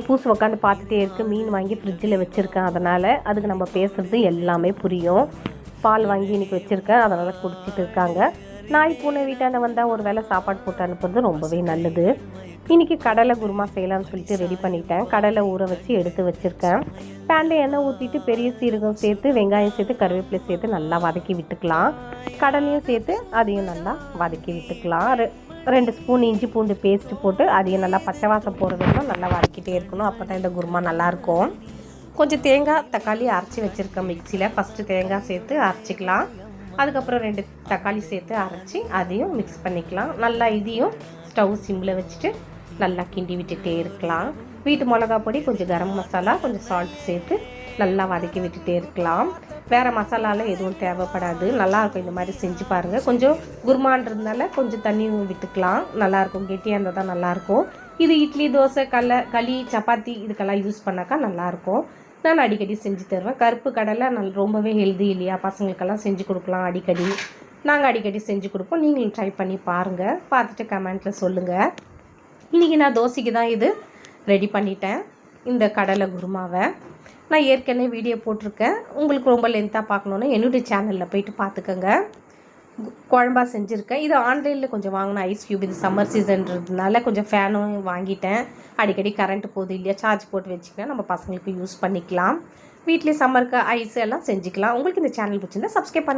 பூசு உட்காந்து பார்த்துட்டே இருக்குது. மீன் வாங்கி ஃப்ரிட்ஜில் வச்சுருக்கேன், அதனால் அதுக்கு நம்ம பேசுகிறது எல்லாமே புரியும். பால் வாங்கி இன்றைக்கி வச்சுருக்கேன், அதனால் குடிச்சிட்டு இருக்காங்க. நாய் பூனை வீட்டாண்ட வந்தால் ஒரு வேளை சாப்பாடு போட்டு அனுப்புறது ரொம்பவே நல்லது. இன்றைக்கி கடலை குருமா செய்யலாம்னு சொல்லிட்டு ரெடி பண்ணிட்டேன். கடலை ஊற வச்சு எடுத்து வச்சுருக்கேன். பேனில் எண்ணெய் ஊற்றிட்டு பெரிய சீரகம் சேர்த்து, வெங்காயம் சேர்த்து, கருவேப்பிலை சேர்த்து நல்லா வதக்கி விட்டுக்கலாம். கடலையும் சேர்த்து அதையும் நல்லா வதக்கி விட்டுக்கலாம். 2 ஸ்பூன் இஞ்சி பூண்டு பேஸ்ட்டு போட்டு அதையும் நல்லா பச்சை வாசம் போகிறதுலாம் நல்லா வதக்கிட்டே இருக்கணும். அப்போ தான் இந்த குருமா நல்லாயிருக்கும். கொஞ்சம் தேங்காய் தக்காளி அரைச்சி வச்சுருக்கேன் மிக்சியில். ஃபஸ்ட்டு தேங்காய் சேர்த்து அரைச்சிக்கலாம். அதுக்கப்புறம் 2 தக்காளி சேர்த்து அரைச்சி அதையும் மிக்ஸ் பண்ணிக்கலாம். நல்லா இதையும் ஸ்டவ் சிம்மில் வச்சுட்டு நல்லா கிண்டி விட்டுட்டே இருக்கலாம். வீட்டு மிளகா பொடி, கொஞ்சம் கரம் மசாலா, கொஞ்சம் சால்ட் சேர்த்து நல்லா வதக்கி விட்டுட்டே இருக்கலாம். வேறு மசாலாலாம் எதுவும் தேவைப்படாது. நல்லாயிருக்கும், இந்த மாதிரி செஞ்சு பாருங்கள். கொஞ்சம் குருமான்றதுனால கொஞ்சம் தண்ணி விட்டுக்கலாம். நல்லாயிருக்கும், கெட்டியாக இருந்தால் தான் நல்லாயிருக்கும். இது இட்லி, தோசை, களி, சப்பாத்தி இதுக்கெல்லாம் யூஸ் பண்ணாக்கா நல்லாயிருக்கும். நான் அடிக்கடி செஞ்சு தருவேன். கருப்பு கடலை ரொம்பவே ஹெல்தி இல்லையா, பசங்களுக்கெல்லாம் செஞ்சு கொடுக்கலாம் அடிக்கடி. நாங்கள் அடிக்கடி செஞ்சு கொடுப்போம். நீங்களும் ட்ரை பண்ணி பாருங்கள், பார்த்துட்டு கமெண்ட்டில் சொல்லுங்கள். இன்றைக்கி நான் தோசைக்கு தான் இது ரெடி பண்ணிட்டேன், இந்த கடலை குருமாவை. நான் ஏற்கனவே வீடியோ போட்டிருக்கேன். உங்களுக்கு ரொம்ப லென்த்தாக பார்க்கணுன்னா என்னுடைய சேனலில் போய்ட்டு பார்த்துக்கோங்க. குழம்பா செஞ்சுருக்கேன். இது ஆன்லைனில் கொஞ்சம் வாங்கின ஐஸ் க்யூப். இது சம்மர் சீசன்றதுனால கொஞ்சம் ஃபேனும் வாங்கிட்டேன். அடிக்கடி கரண்ட் போகுது இல்லையா, சார்ஜ் போட்டு வச்சுக்கினா நம்ம பசங்களுக்கு யூஸ் பண்ணிக்கலாம். வீட்லேயே சம்மருக்கு ஐஸ் எல்லாம் செஞ்சுக்கலாம். உங்களுக்கு இந்த சேனல் பிடிச்சிருந்தா சப்ஸ்கிரைப் பண்ணி